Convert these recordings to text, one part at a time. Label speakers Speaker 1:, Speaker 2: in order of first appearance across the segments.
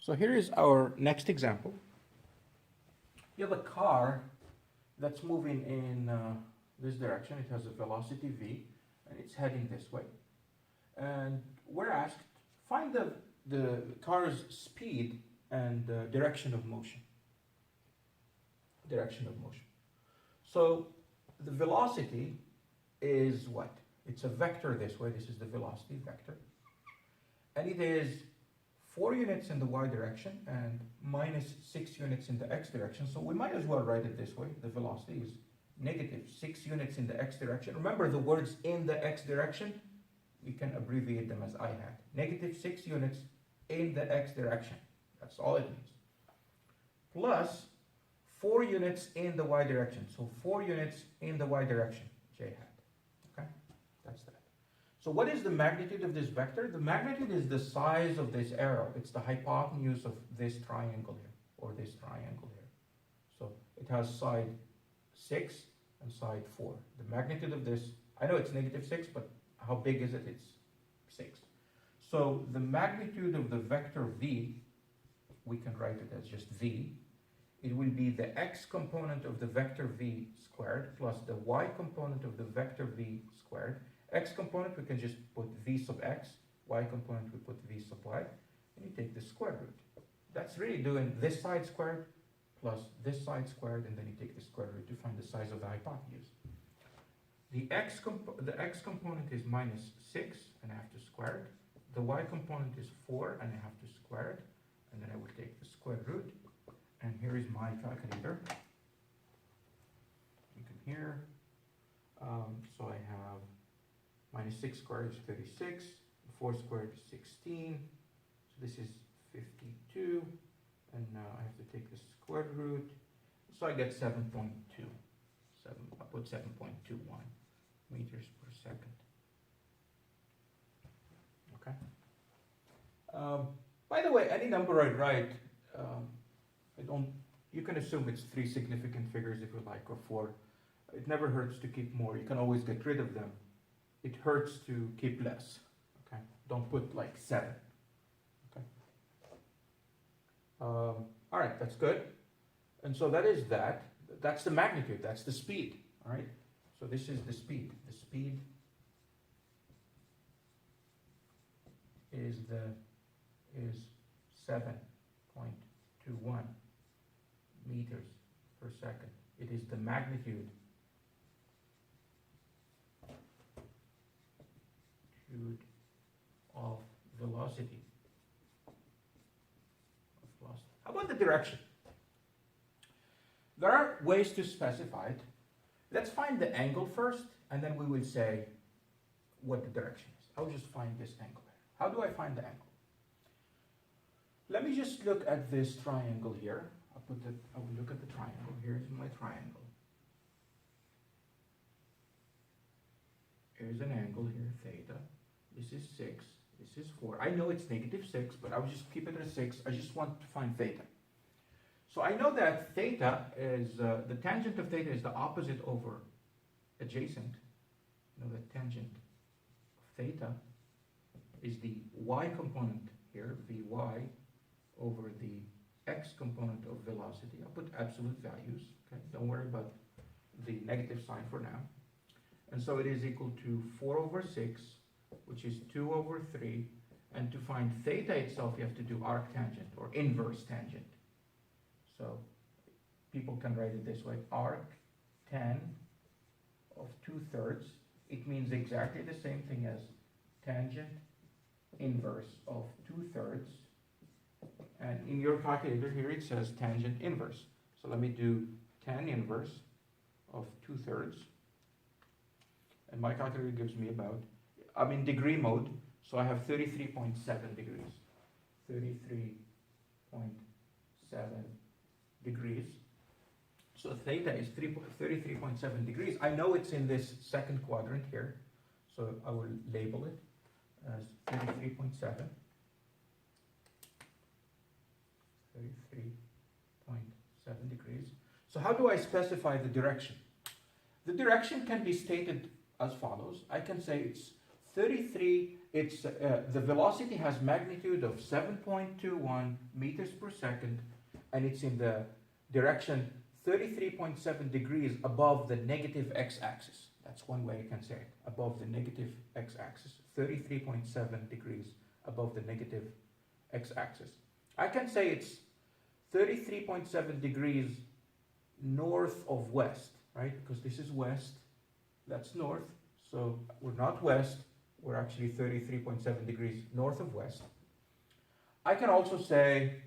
Speaker 1: So here is our next example. You have a car that's moving in this direction. It has a velocity v, and it's heading this way. And we're asked, find the car's speed and direction of motion. Direction of motion. So the velocity is what? It's a vector this way. This is the velocity vector. And it is 4 units in the y direction and minus 6 units in the x direction. So we might as well write it this way. The velocity is negative 6 units in the x direction. Remember the words in the x direction, we can abbreviate them as I hat. Negative 6 units in the x direction. That's all it means. Plus 4 units in the y direction. So 4 units in the y direction, j hat. Okay, that's that. So what is the magnitude of this vector? The magnitude is the size of this arrow. It's the hypotenuse of this triangle here, or this triangle here. So it has side 6 and side 4. The magnitude of this, I know it's negative 6, but how big is it? It's 6. So the magnitude of the vector v, we can write it as just v. It will be the x component of the vector v squared plus the y component of the vector v squared. X component, we can just put v sub x. Y component, we put v sub y. And you take the square root. That's really doing this side squared plus this side squared, and then you take the square root to find the size of the hypotenuse. The x component is minus 6, and I have to square it. The y component is 4, and I have to square it. And then I will take the square root. And here is my calculator. You can hear. So I have minus 6 squared is 36. 4 squared is 16. So this is 52. And now I have to take the square root. So I get 7.2. I put 7.21 meters per second. Okay. By the way, any number I write, you can assume it's 3 significant figures if you like, or 4. It never hurts to keep more. You can always get rid of them. It hurts to keep less. Okay. Don't put like 7. Okay. All right, that's good. And so that is that. That's the magnitude. That's the speed. All right. So this is the speed. The speed is 7.21 meters per second. It is the magnitude of velocity. How about the direction? There are ways to specify it. Let's find the angle first, and then we will say what the direction is. I'll just find this angle. How do I find the angle? Let me just look at this triangle here. I will look at the triangle. Here's my triangle. Here's an angle here, theta. This is 6. This is 4. I know it's negative 6, but I will just keep it at 6. I just want to find theta. So I know that theta is, the tangent of theta is the opposite over adjacent. You know, the tangent of theta is the y component here, Vy, over the x component of velocity. I'll put absolute values, okay? Don't worry about the negative sign for now. And so it is equal to 4 over 6, which is 2 over 3. And to find theta itself, you have to do arctangent or inverse tangent. So people can write it this way. Arc tan of 2/3. It means exactly the same thing as tangent inverse of 2/3. And in your calculator here it says tangent inverse. So let me do tan inverse of 2/3. And my calculator gives me about, I'm in degree mode, so I have 33.7 degrees. 33.7 degrees. So theta is 33.7 degrees. I know it's in this second quadrant here, so I will label it as 33.7. 33.7 degrees. So how do I specify the direction? The direction can be stated as follows. I can say it's 33 it's the velocity has magnitude of 7.21 meters per second, and it's in the direction 33.7 degrees above the negative x-axis. That's one way you can say it, above the negative x-axis, 33.7 degrees above the negative x-axis. I can say it's 33.7 degrees north of west, right? Because this is west, that's north, so we're not west, we're actually 33.7 degrees north of west. I can also say,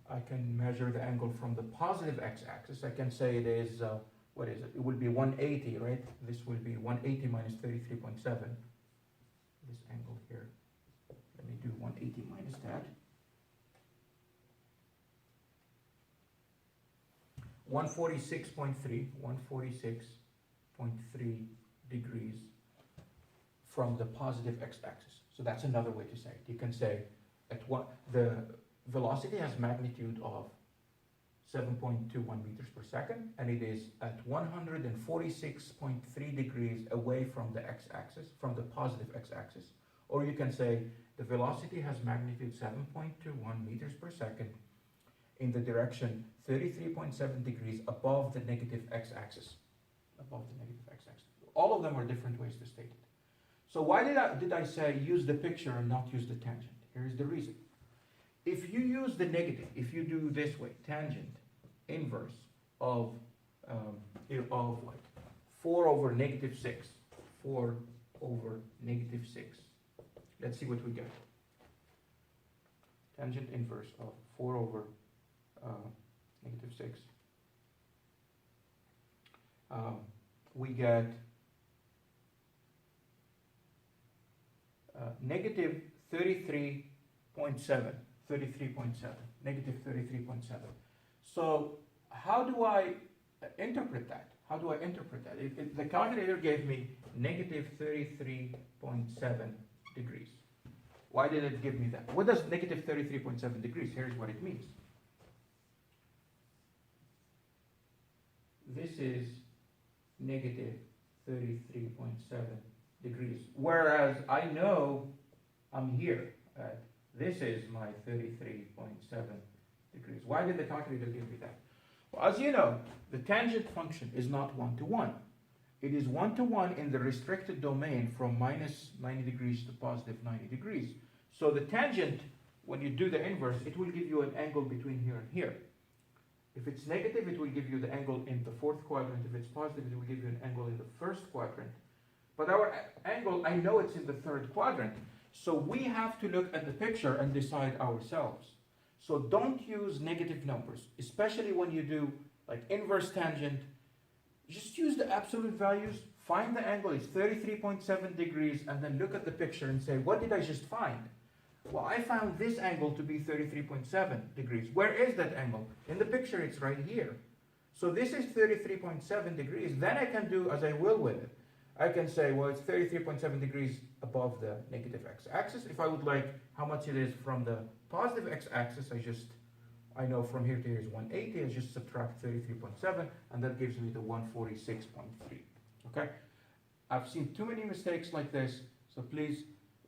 Speaker 1: I can measure the angle from the positive x-axis. I can say it is, what is it? It will be 180, right? This will be 180 minus 33.7. This angle here. Let me do 180 minus that. 146.3 degrees from the positive x-axis. So that's another way to say it. You can say at what the velocity has magnitude of 7.21 meters per second, and it is at 146.3 degrees away from the x-axis, from the positive x-axis. Or you can say the velocity has magnitude 7.21 meters per second in the direction 33.7 degrees above the negative x-axis. Above the negative x-axis. All of them are different ways to state it. So why did I say use the picture and not use the tangent? Here's the reason. If you use the negative, if you do this way, tangent inverse of what? 4 over negative 6. 4 over negative 6. Let's see what we get. Tangent inverse of 4 over negative 6. We get negative 33.7. 33.7. Negative 33.7. So how do I interpret that? How do I interpret that? The calculator gave me negative 33.7 degrees. Why did it give me that? What does negative 33.7 degrees? Here's what it means. This is negative 33.7 degrees. Whereas I know I'm here. This is my 33.7 degrees. Why did the calculator give me that? Well, as you know, the tangent function is not one-to-one. It is one-to-one in the restricted domain from minus 90 degrees to positive 90 degrees. So the tangent, when you do the inverse, it will give you an angle between here and here. If it's negative, it will give you the angle in the fourth quadrant. If it's positive, it will give you an angle in the first quadrant. But our angle, I know it's in the third quadrant. So we have to look at the picture and decide ourselves. So don't use negative numbers, especially when you do like inverse tangent. Just use the absolute values, find the angle, it's 33.7 degrees, and then look at the picture and say, what did I just find? Well, I found this angle to be 33.7 degrees. Where is that angle? In the picture, it's right here. So this is 33.7 degrees. Then I can do as I will with it. I can say, well, it's 33.7 degrees above the negative x-axis. If I would like how much it is from the positive x-axis, I know from here to here is 180. I just subtract 33.7, and that gives me the 146.3. Okay? I've seen too many mistakes like this, so please,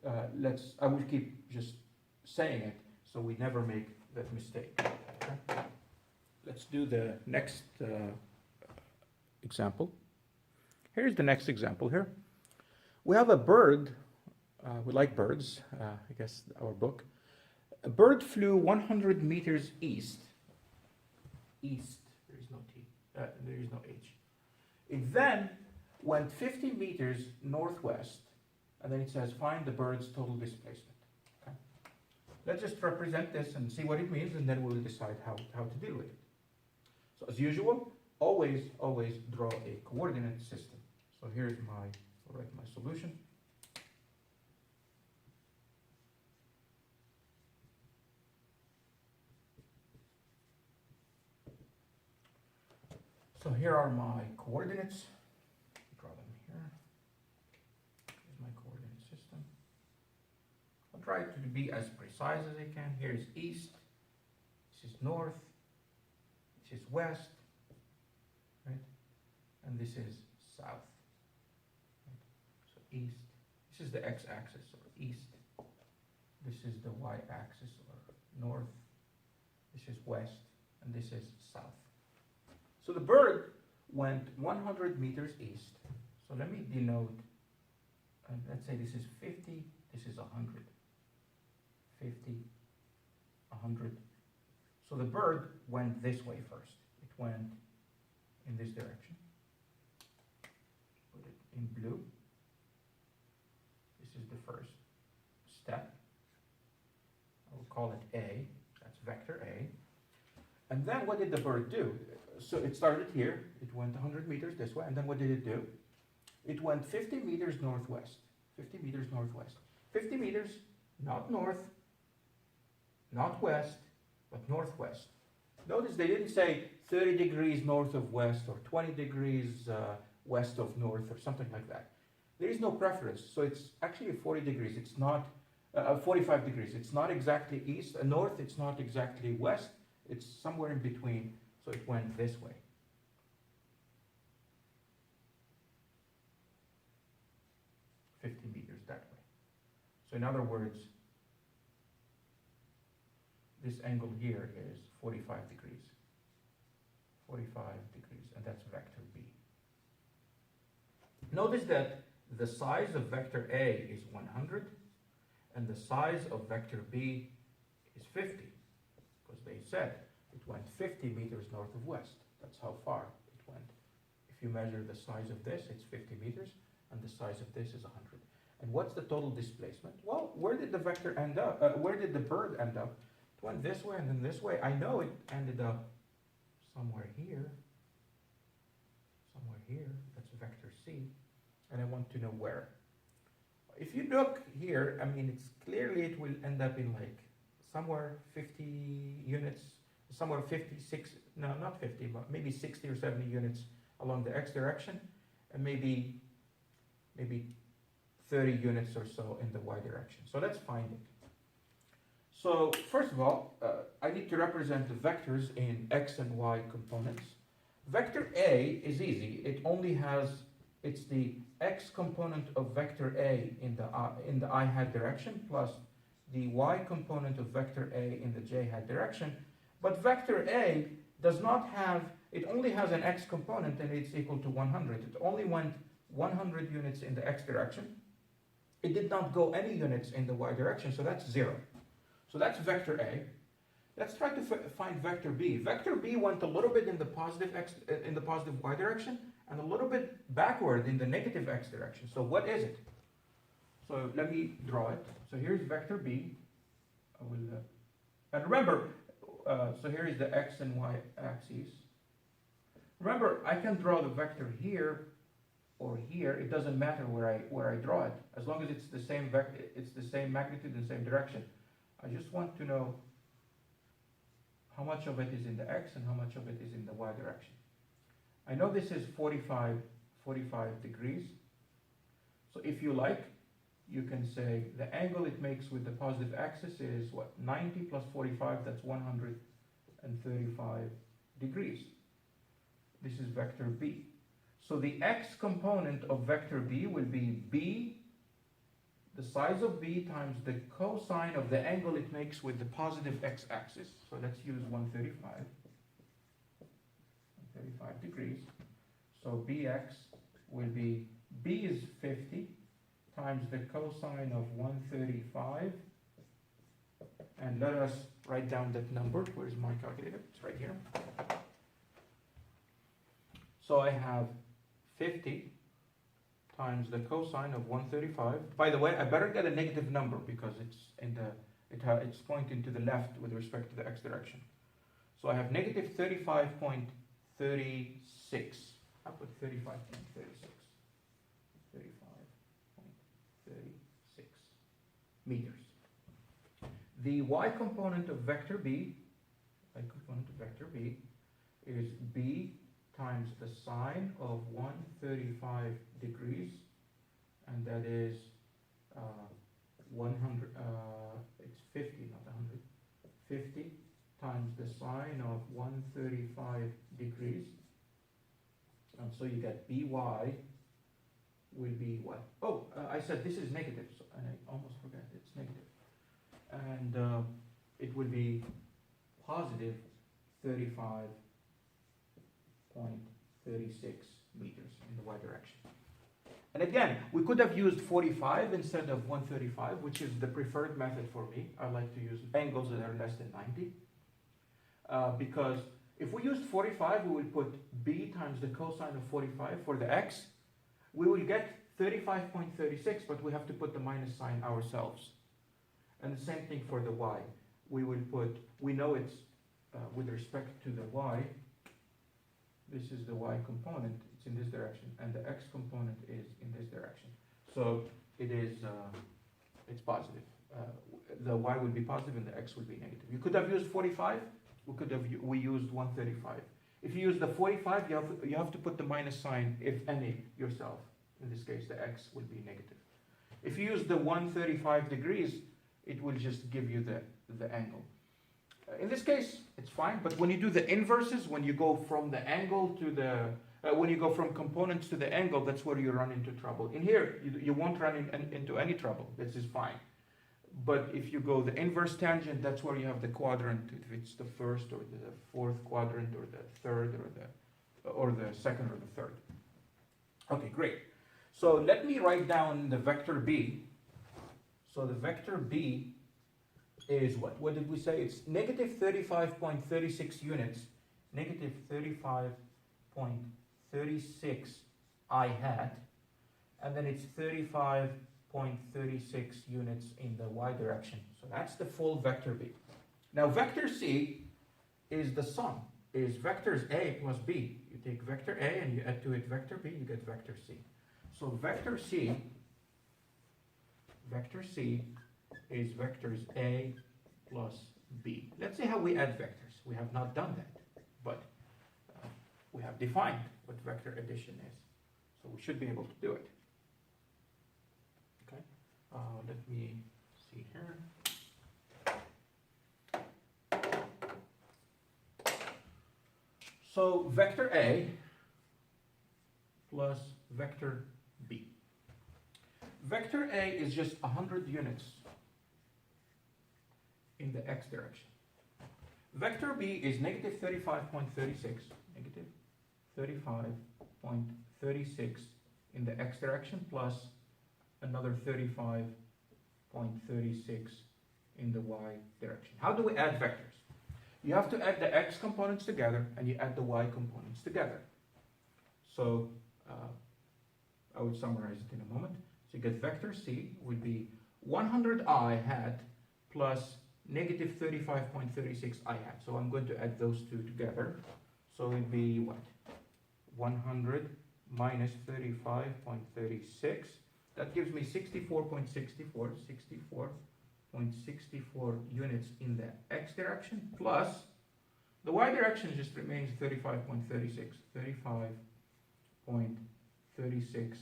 Speaker 1: I will keep just saying it so we never make that mistake. Okay? Let's do the next example. Here's the next example here. We have a bird. We like birds, I guess our book. A bird flew 100 meters east. East, there is no T, there is no H. It then went 50 meters northwest, and then it says find the bird's total displacement. Okay? Let's just represent this and see what it means, and then we'll decide how to deal with it. So as usual, always draw a coordinate system. So here's I'll write my solution. So here are my coordinates. Draw them here. Here's my coordinate system. I'll try to be as precise as I can. Here's east. This is north. This is west. Right? And this is south. Right? So east. This is the x-axis, or east. This is the y-axis, or north. This is west, and this is south. So the bird went 100 meters east. So let me denote, let's say this is 50, this is 100. 50, 100. So the bird went this way first. It went in this direction. Put it in blue. This is the first step. I will call it A. That's vector A. And then what did the bird do? So it started here. It went 100 meters this way. And then what did it do? It went 50 meters northwest. 50 meters northwest. 50 meters, not north, not west, but northwest. Notice they didn't say 30 degrees north of west or 20 degrees west of north or something like that. There is no preference. So it's actually 40 degrees. It's not 45 degrees. It's not exactly east and north. It's not exactly west. It's somewhere in between. So it went this way. meters that way. So in other words, this angle here is 45 degrees. 45 degrees, and that's vector B. Notice that the size of vector A is 100, and the size of vector B is 50, because they said it went 50 meters north of west. That's how far it went. If you measure the size of this, it's 50 meters, and the size of this is 100. And what's the total displacement? Well, where did the vector end up? Where did the bird end up? It went this way and then this way. I know it ended up somewhere here. Somewhere here. That's vector C. And I want to know where. If you look here, I mean, it's clearly it will end up in like somewhere 50 units, somewhere 56, no, not 50, but maybe 60 or 70 units along the x direction, and maybe 30 units or so in the y direction. So let's find it. So first of all, I need to represent the vectors in x and y components. Vector A is easy. It only has, it's the x component of vector A in the I hat direction plus the y component of vector A in the j hat direction. But vector A does not have, it only has an x component and it's equal to 100. It only went 100 units in the x direction. It did not go any units in the y direction, so that's 0. So that's vector A. Let's try to find vector B. Vector B went a little bit in the positive x, in the positive y direction, and a little bit backward in the negative x direction. So what is it? So let me draw it. So here's vector B. I will, and remember, so here is the x and y axes. Remember, I can draw the vector here or here. It doesn't matter where I draw it, as long as it's the same vector, it's the same magnitude and same direction. I just want to know how much of it is in the x and how much of it is in the y direction. I know this is 45 degrees. So if you like, you can say the angle it makes with the positive axis is what? 90 plus 45, that's 135 degrees. This is vector B. So the x component of vector B will be B, the size of B times the cosine of the angle it makes with the positive x-axis. So let's use 135 degrees. So Bx will be, B is 50 times the cosine of 135. And let us write down that number. Where's my calculator? It's right here. So I have 50 times the cosine of 135. By the way, I better get a negative number because it's in the it's pointing to the left with respect to the x direction. So I have negative 35.36. I'll put 35.36. 35.36 meters. The y component of vector B, is B times the sine of 135 degrees, and that is 100, it's 50, not 100, 50 times the sine of 135 degrees, and so you get By will be what? Oh, I said this is negative, so, and I almost forgot it's negative. And it will be positive 35.36 meters in the y direction. And again, we could have used 45 instead of 135, which is the preferred method for me. I like to use angles that are less than 90. Because if we used 45, we would put b times the cosine of 45 for the x. We will get 35.36, but we have to put the minus sign ourselves. And the same thing for the y. We will put, we know it's with respect to the y, this is the y component, it's in this direction, and the x component is in this direction. So it is, it's positive. The y will be positive and the x will be negative. You could have used 45, we used 135. If you use the 45, you have to put the minus sign, if any, yourself. In this case, the x will be negative. If you use the 135 degrees, it will just give you the angle. In this case, it's fine, but when you do the inverses, when you go from the angle to the, when you go from components to the angle, that's where you run into trouble. In here, you won't run into any trouble. This is fine. But if you go the inverse tangent, that's where you have the quadrant, if it's the first or the fourth quadrant or the third or the second or the third. Okay, great. So let me write down the vector b. So the vector b is what? What did we say? It's negative 35.36 units, negative 35.36 I hat, and then it's 35.36 units in the y direction. So that's the full vector b. Now vector c is the sum, is vectors a plus b. You take vector a and you add to it vector b, you get vector c. So vector c is vectors a plus b. Let's see how we add vectors. We have not done that, but we have defined what vector addition is. So we should be able to do it. Okay, let me see here. So vector A plus vector B. Vector A is just 100 units in the x direction. Vector B is negative 35.36, negative 35.36 in the x direction plus another 35.36 in the y direction. How do we add vectors? You have to add the x components together and you add the y components together. So I will summarize it in a moment. So you get vector C would be 100I hat plus negative 35.36 I hat. So I'm going to add those two together. So it would be what? 100 minus 35.36. That gives me 64.64 units in the x direction plus the y direction just remains 35.36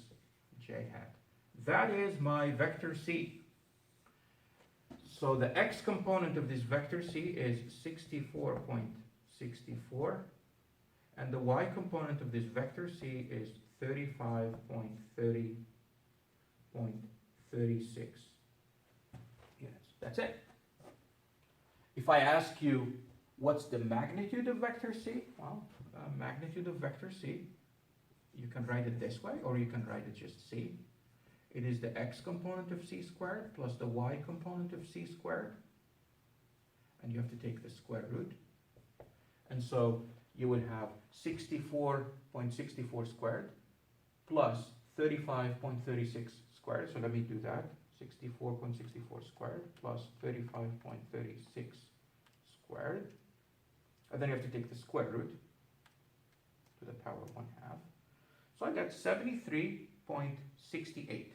Speaker 1: j hat. That is my vector C. So the x component of this vector C is 64.64 and the y component of this vector C is 35.36 units. That's it. If I ask you what's the magnitude of vector C, well, magnitude of vector C, you can write it this way or you can write it just C. It is the x component of C squared plus the y component of C squared, and you have to take the square root. And so you would have 64.64 squared plus 35.36 squared. So let me do that. 64.64 squared plus 35.36 squared. And then you have to take the square root to the power of 1/2. So I got 73.68.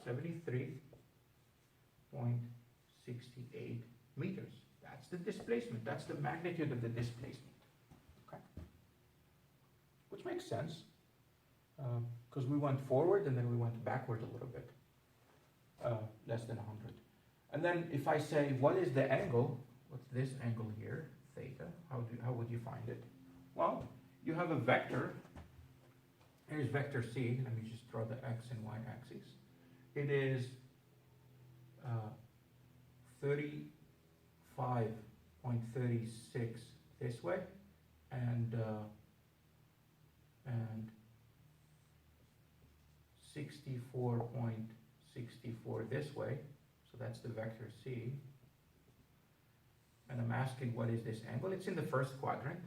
Speaker 1: 73.68 meters. That's the displacement. That's the magnitude of the displacement. Okay. Which makes sense because we went forward and then we went backward a little bit. Less than 100. And then if I say, what is the angle? What's this angle here? Theta. How would you find it? Well, you have a vector Here's vector C. Let me just draw the x and y axes. It is 35.36 this way, and 64.64 this way. So that's the vector C. And I'm asking, what is this angle? It's in the first quadrant.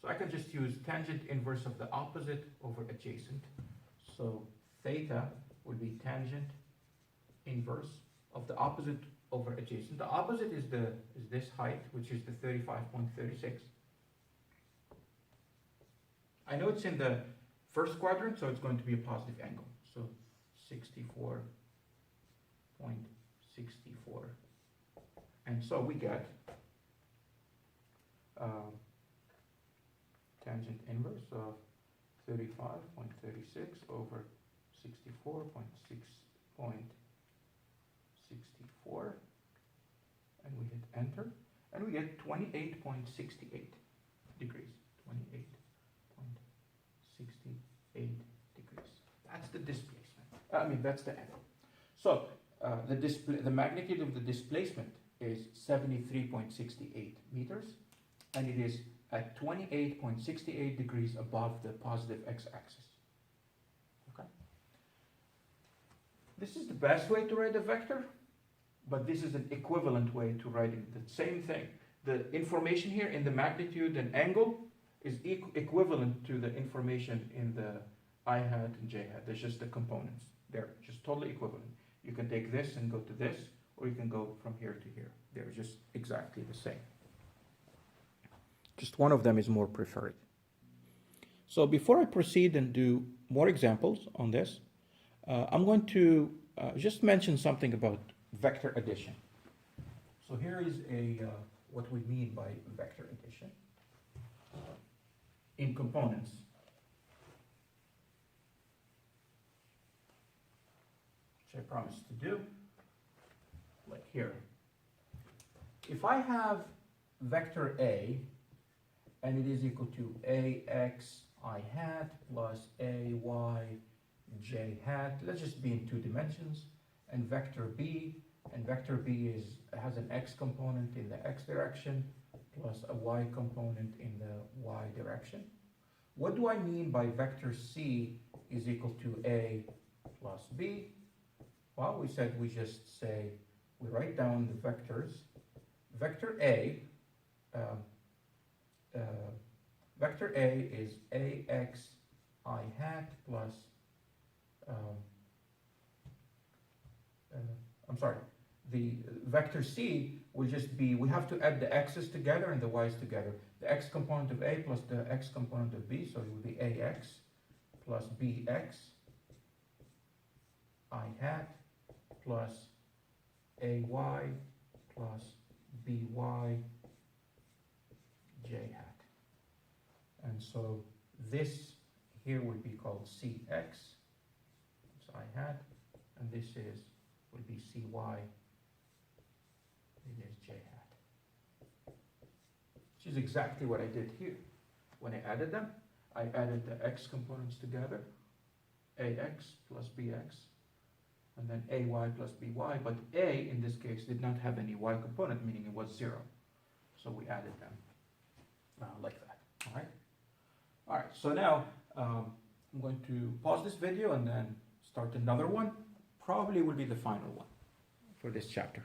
Speaker 1: So I can just use tangent inverse of the opposite over adjacent. So theta would be tangent inverse of the opposite over adjacent. The opposite is this height, which is the 35.36. I know it's in the first quadrant, so it's going to be a positive angle. So 64.64. And so we get tangent inverse of 35.36 over 64.64, and we hit enter, and we get 28.68 degrees. 28.68 degrees. That's the displacement. That's the angle. So the magnitude of the displacement is 73.68 meters, and it is at 28.68 degrees above the positive x-axis. Okay. This is the best way to write a vector, but this is an equivalent way to write it. The same thing. The information here in the magnitude and angle is equivalent to the information in the I hat and j hat. There's just the components. They're just totally equivalent. You can take this and go to this, or you can go from here to here. They're just exactly the same. Just one of them is more preferred. So before I proceed and do more examples on this, I'm going to just mention something about vector addition. So here is what we mean by vector addition in components. Which I promised to do, like here. If I have vector A, and it is equal to ax I hat plus ay j hat, let's just be in 2 dimensions, and vector B has an x component in the x direction plus a y component in the y direction. What do I mean by vector C is equal to A plus B? Well, we said we write down the vectors. Vector A is ax I hat plus, the vector C will just be, we have to add the x's together and the y's together. The x component of A plus the x component of B, so it would be ax plus bx I hat plus ay plus by j hat. And so this here would be called Cx, it's I hat, and this would be Cy, it is j hat. Which is exactly what I did here. When I added them, I added the x components together, ax plus bx, and then ay plus by, but a in this case did not have any y component, meaning it was 0. So we added them like that. All right, so now I'm going to pause this video and then start another one. Probably will be the final one for this chapter.